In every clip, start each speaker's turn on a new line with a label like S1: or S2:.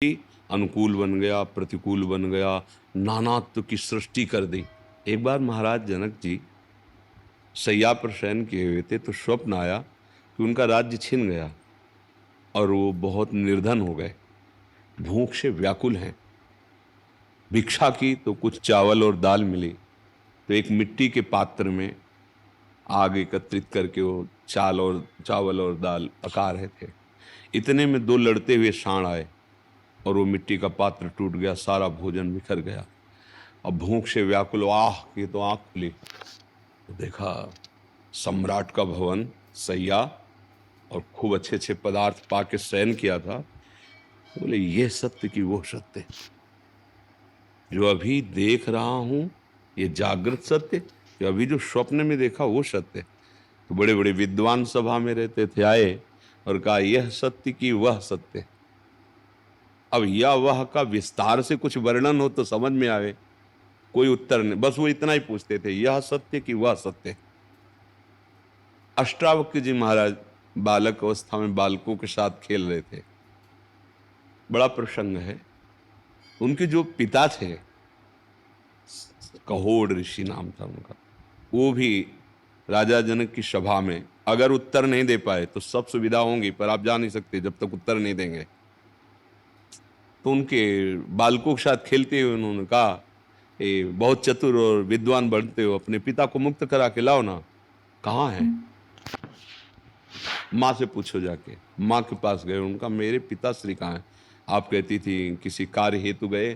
S1: अनुकूल बन गया, प्रतिकूल बन गया, नानात्व की सृष्टि कर दी। एक बार महाराज जनक जी शैया पर शयन किए हुए थे तो स्वप्न आया कि उनका राज्य छिन गया और वो बहुत निर्धन हो गए, भूख से व्याकुल हैं। भिक्षा की तो कुछ चावल और दाल मिली, तो एक मिट्टी के पात्र में आग एकत्रित करके वो चावल और दाल पका रहे थे। इतने में दो लड़ते हुए सांड आए और वो मिट्टी का पात्र टूट गया, सारा भोजन बिखर गया। अब भूख से व्याकुल, आह की तो आंख खुली तो देखा सम्राट का भवन, सैया और खूब अच्छे अच्छे पदार्थ पाके शयन किया था। बोले ये सत्य की वो सत्य जो अभी देख रहा हूं, ये जागृत सत्य, जो अभी जो स्वप्न में देखा वो सत्य। तो बड़े बड़े विद्वान सभा में रहते थे, आए और कहा यह सत्य की वह सत्य। अब यह वह का विस्तार से कुछ वर्णन हो तो समझ में आवे, कोई उत्तर नहीं, बस वो इतना ही पूछते थे, यह सत्य कि वह सत्य। अष्टावक्र जी महाराज बालक अवस्था में बालकों के साथ खेल रहे थे। बड़ा प्रसंग है। उनके जो पिता थे, कहोड़ ऋषि नाम था उनका, वो भी राजा जनक की सभा में अगर उत्तर नहीं दे पाए तो सब सुविधा होंगी, पर आप जा नहीं सकते जब तक उत्तर नहीं देंगे। तो उनके बालकों के साथ खेलते हुए उन्होंने कहा, बहुत चतुर और विद्वान बनते हो, अपने पिता को मुक्त करा के लाओ ना। कहाँ है? माँ से पूछो जाके। माँ के पास गए, उनका मेरे पिताश्री कहाँ हैं? आप कहती थी किसी कार्य हेतु गए,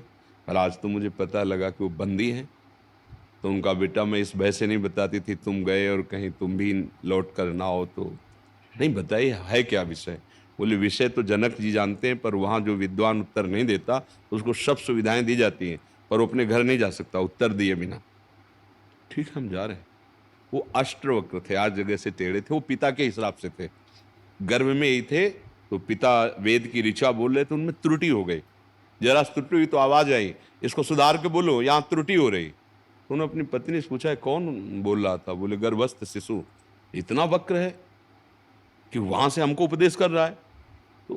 S1: पर आज तो मुझे पता लगा कि वो बंदी हैं। तो उनका बेटा मैं इस भय से नहीं बताती थी तुम गए और कहीं तुम भी लौट कर ना हो तो। नहीं बताइए है क्या विषय? बोले विषय तो जनक जी जानते हैं, पर वहाँ जो विद्वान उत्तर नहीं देता तो उसको सब सुविधाएं दी जाती हैं, पर वो अपने घर नहीं जा सकता उत्तर दिए बिना। ठीक है हम जा रहे हैं। वो अष्टवक्र थे, आज जगह से टेढ़े थे, वो पिता के हिसाब से थे, गर्भ में ही थे। तो पिता वेद की ऋचा बोल रहे थे, उनमें त्रुटि हो गई, जरा त्रुटि हुई तो आवाज आई, इसको सुधार के बोलो, यहां त्रुटि हो रही। तो उन्होंने अपनी पत्नी से पूछा कौन बोल रहा था? बोले गर्भस्थ शिशु इतना वक्र है कि वहां से हमको उपदेश कर रहा है। तो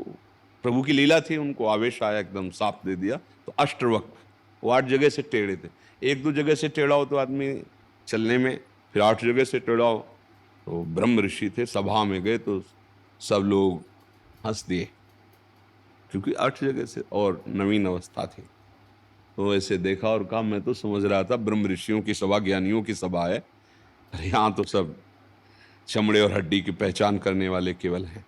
S1: प्रभु की लीला थी, उनको आवेश आया, एकदम साफ दे दिया। तो अष्टवक्र, वो 8 जगह से टेढ़े थे। 1-2 जगह से टेढ़ा हो तो आदमी चलने में, फिर 8 जगह से टेढ़ा हो। तो ब्रह्म ऋषि थे, सभा में गए तो सब लोग हंस दिए, क्योंकि 8 जगह से और नवीन अवस्था थी। तो ऐसे देखा और कहा मैं तो समझ रहा था ब्रह्म ऋषियों की सभा, ज्ञानियों की सभा है, अरे यहाँ तो सब चमड़े और हड्डी की पहचान करने वाले केवल हैं।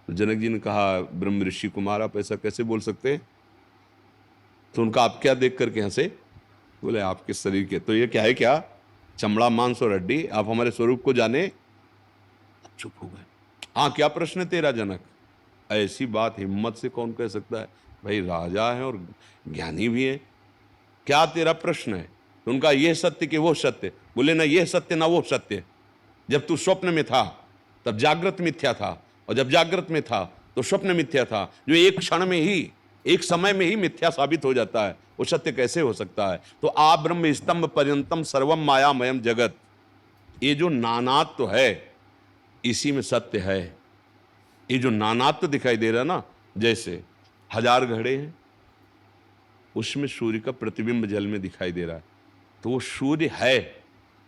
S1: तो जनक जी ने कहा ब्रह्म ऋषि कुमार आप ऐसा कैसे बोल सकते हैं? तो उनका आप क्या देख करके हंसे? बोले आपके शरीर के, तो ये क्या है, क्या चमड़ा मांस और हड्डी? आप हमारे स्वरूप को जाने? चुप हो गए। हाँ क्या प्रश्न है तेरा जनक? ऐसी बात हिम्मत से कौन कह सकता है? भाई राजा है और ज्ञानी भी है, क्या तेरा प्रश्न है? तो उनका यह सत्य कि वो सत्य? बोले ना ये सत्य ना वो सत्य। जब तू स्वप्न में था तब जागृत मिथ्या था, और जब जागृत में था तो स्वप्न मिथ्या था, जो एक क्षण में ही, एक समय में ही मिथ्या साबित हो जाता है, वो सत्य कैसे हो सकता है? तो आ ब्रह्म स्तंभ पर्यंतम सर्वम मायामयम जगत, ये जो नानात्व है इसी में सत्य है। ये जो नानात्व दिखाई दे रहा ना, जैसे 1000 घड़े हैं, उसमें सूर्य का प्रतिबिंब जल में दिखाई दे रहा है, तो वो सूर्य है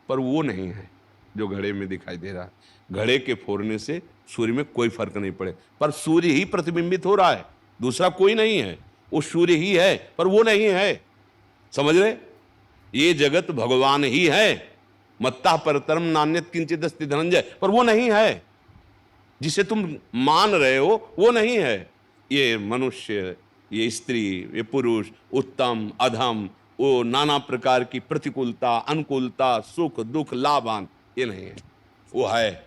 S1: पर वो नहीं है जो घड़े में दिखाई दे रहा है। घड़े के फोड़ने से सूर्य में कोई फर्क नहीं पड़े, पर सूर्य ही प्रतिबिंबित हो रहा है, दूसरा कोई नहीं है। वो सूर्य ही है पर वो नहीं है, समझ रहे? ये जगत भगवान ही है, मत्ता परतरम नान्यत किंचित अस्ति धनंजय, पर वो नहीं है जिसे तुम मान रहे हो, वो नहीं है। ये मनुष्य, ये स्त्री, ये पुरुष, उत्तम अधम, वो नाना प्रकार की प्रतिकूलता अनुकूलता, सुख दुख लाभान, ये नहीं है। वो है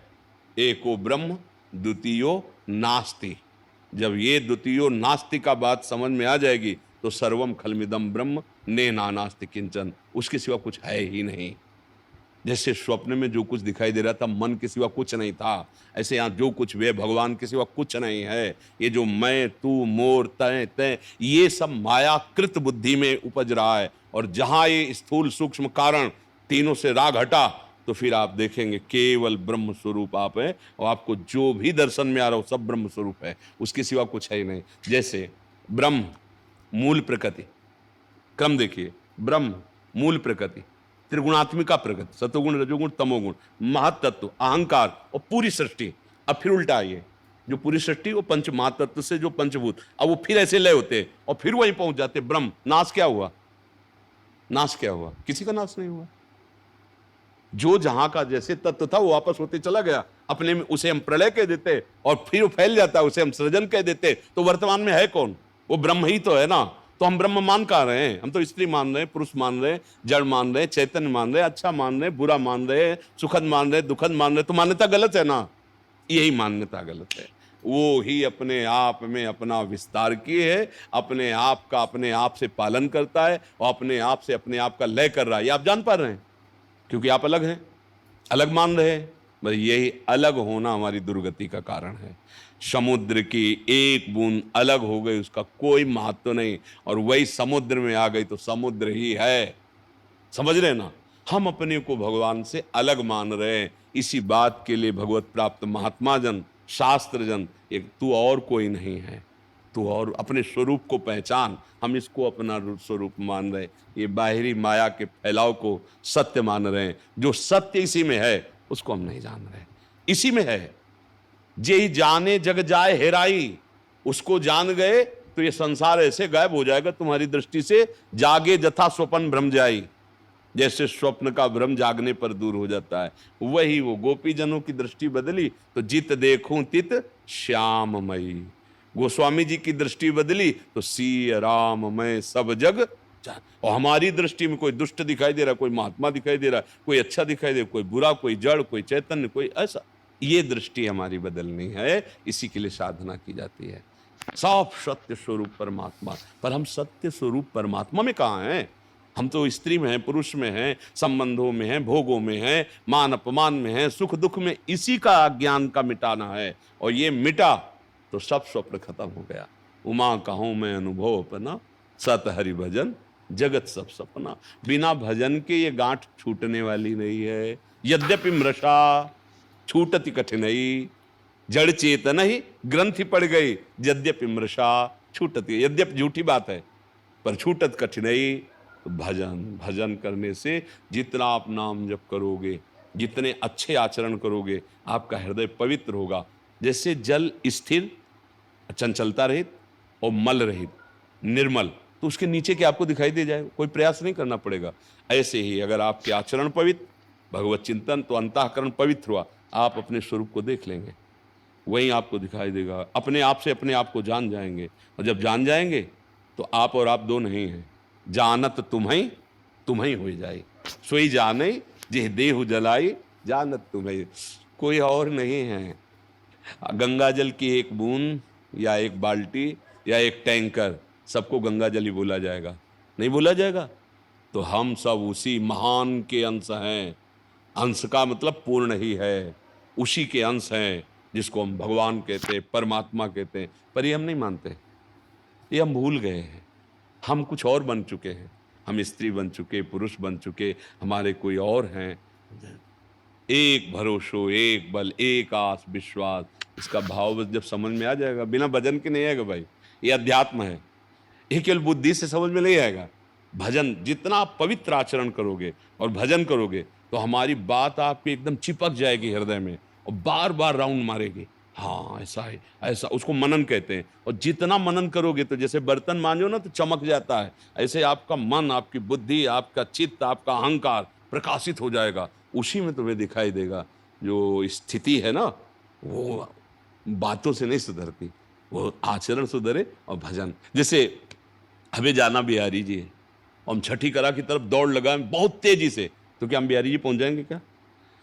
S1: एको ब्रह्म द्वितीयो नास्ति। जब ये द्वितीयो नास्ति का बात समझ में आ जाएगी तो सर्वम खलमिदम ब्रह्म ने नास्ति किंचन, उसके सिवा कुछ है ही नहीं। जैसे स्वप्न में जो कुछ दिखाई दे रहा था मन के सिवा कुछ नहीं था, ऐसे यहाँ जो कुछ वे भगवान के सिवा कुछ नहीं है। ये जो मैं तू मोर तय तय, ये सब मायाकृत बुद्धि में उपज रहा है, और जहां ये स्थूल सूक्ष्म कारण तीनों से राग हटा तो फिर आप देखेंगे केवल ब्रह्म स्वरूप आप है, और आपको जो भी दर्शन में आ रहा हो सब ब्रह्म स्वरूप है, उसके सिवा कुछ है ही नहीं। जैसे ब्रह्म मूल प्रकृति, क्रम देखिए, ब्रह्म मूल प्रकृति, त्रिगुणात्मिका प्रकृति, सतोगुण रजोगुण तमोगुण, महातत्व, अहंकार और पूरी सृष्टि। अब फिर उल्टा आइए, जो पूरी सृष्टि वो पंच महातत्व से जो पंचभूत, अब वो फिर ऐसे लय होते और फिर वहीं पहुंच जाते ब्रह्म। नाश क्या हुआ? नाश क्या हुआ? किसी का नाश नहीं हुआ। जो जहां का जैसे तत्व था वो वापस होते चला गया अपने में, उसे हम प्रलय कह देते और फिर वो फैल जाता है, उसे हम सृजन कह देते। तो वर्तमान में है कौन? वो ब्रह्म ही तो है ना। तो हम ब्रह्म मान कहां रहे हैं? हम तो स्त्री मान रहे हैं, पुरुष मान रहे हैं, जड़ मान रहे हैं, चैतन्य मान रहे हैं, अच्छा मान रहे हैं, बुरा मान रहे हैं, सुखद मान रहे हैं, दुखद मान रहे हैं। तो मान्यता गलत है ना, यही मान्यता गलत है। वो ही अपने आप में अपना विस्तार किए है, अपने आप का अपने आप से पालन करता है और अपने आप से अपने आप का लय कर रहा है। ये आप जान पा रहे हैं क्योंकि आप अलग हैं, अलग मान रहे हैं। बस यही अलग होना हमारी दुर्गति का कारण है। समुद्र की एक बूंद अलग हो गई, उसका कोई महत्व नहीं, और वही समुद्र में आ गई तो समुद्र ही है। समझ रहे हैं ना? हम अपने को भगवान से अलग मान रहे हैं। इसी बात के लिए भगवत प्राप्त महात्मा जन, शास्त्र जन, एक तू और कोई नहीं है, तू और अपने स्वरूप को पहचान। हम इसको अपना स्वरूप मान रहे, ये बाहरी माया के फैलाव को सत्य मान रहे हैं। जो सत्य इसी में है उसको हम नहीं जान रहे। इसी में है, जे ही जाने जग जाए हेराई, उसको जान गए तो ये संसार ऐसे गायब हो जाएगा तुम्हारी दृष्टि से। जागे जथा स्वप्न भ्रम जाई, जैसे स्वप्न का भ्रम जागने पर दूर हो जाता है, वही वो गोपी जनों की दृष्टि बदली तो जित देखूं तित श्याममयी। गोस्वामी जी की दृष्टि बदली तो सी राममय सब जग जान। और हमारी दृष्टि में कोई दुष्ट दिखाई दे रहा, कोई महात्मा दिखाई दे रहा, कोई अच्छा दिखाई दे, कोई बुरा, कोई जड़, कोई चैतन्य, कोई ऐसा। ये दृष्टि हमारी बदलनी है, इसी के लिए साधना की जाती है। साफ सत्य स्वरूप परमात्मा, पर हम सत्य स्वरूप परमात्मा में कहाँ हैं? हम तो स्त्री में हैं, पुरुष में हैं, संबंधों में हैं, भोगों में हैं, मान अपमान में हैं, सुख दुख में। इसी का ज्ञान का मिटाना है, और ये मिटा तो सब स्वप्न खत्म हो गया। उमा कहूं मैं अनुभव अपना, सत हरि भजन जगत सब सपना। बिना भजन के ये गांठ छूटने वाली नहीं है। यद्यपि मृषा छूटति कठिनई, जड़ चेतन ही ग्रंथि पड़ गई, यद्यपि मृषा छूटति। यद्यपि झूठी बात है, पर छूटत कठिनई। तो भजन, भजन करने से जितना आप नाम जप करोगे, जितने अच्छे आचरण करोगे, आपका हृदय पवित्र होगा। जैसे जल स्थिर, चंचलता रहित और मल रहित, निर्मल, तो उसके नीचे के आपको दिखाई दे जाए, कोई प्रयास नहीं करना पड़ेगा। ऐसे ही अगर आपके आचरण पवित्र, भगवत चिंतन, तो अंतःकरण पवित्र हुआ, आप अपने स्वरूप को देख लेंगे, वहीं आपको दिखाई देगा। अपने आप से अपने आप को जान जाएंगे, और जब जान जाएंगे तो आप और आप दो नहीं हैं। जानत तुम्हें तुम्हें हो जाए, सोई जाने जे देहु जलाई, जानत तुम्हें, कोई और नहीं है। गंगा जल की एक बूंद या एक बाल्टी या एक टैंकर, सबको गंगा जल ही बोला जाएगा? नहीं बोला जाएगा। तो हम सब उसी महान के अंश हैं। अंश का मतलब पूर्ण ही है, उसी के अंश हैं, जिसको हम भगवान कहते हैं, परमात्मा कहते हैं। पर ये हम नहीं मानते, ये हम भूल गए हैं। हम कुछ और बन चुके हैं, हम स्त्री बन चुके, पुरुष बन चुके, हमारे कोई और हैं। एक भरोसो, एक बल, एक आस विश्वास, इसका भाव बस जब समझ में आ जाएगा, बिना भजन के नहीं आएगा भाई। ये अध्यात्म है, ये केवल बुद्धि से समझ में नहीं आएगा। भजन, जितना आप पवित्र आचरण करोगे और भजन करोगे, तो हमारी बात आपकी एकदम चिपक जाएगी हृदय में और बार बार राउंड मारेगी। हाँ ऐसा है, ऐसा, उसको मनन कहते हैं। और जितना मनन करोगे, तो जैसे बर्तन मांजो ना तो चमक जाता है, ऐसे आपका मन, आपकी बुद्धि, आपका चित्त, आपका अहंकार प्रकाशित हो जाएगा। उसी में तुम्हें दिखाई देगा जो स्थिति है ना, वो बातों से नहीं सुधरती, वो आचरण सुधरे और भजन। जैसे हमें जाना बिहारी जी है, और हम छठी कला की तरफ दौड़ लगाएं बहुत तेजी से, तो क्या हम बिहारी जी पहुंच जाएंगे क्या?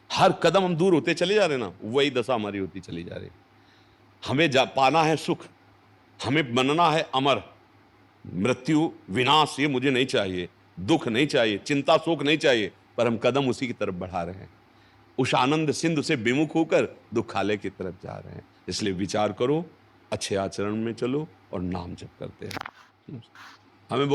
S1: हर कदम हम दूर होते चले जा रहे ना, वही दशा हमारी होती चली जा रही। हमें पाना है सुख, हमें बनना है अमर। मृत्यु, विनाश ये मुझे नहीं चाहिए, दुख नहीं चाहिए, चिंता शोक नहीं चाहिए, पर हम कदम उसी की तरफ बढ़ा रहे हैं। उस आनंद सिंधु से विमुख होकर दुखालय की तरफ जा रहे हैं। इसलिए विचार करो, अच्छे आचरण में चलो और नाम जप करते हैं। हमें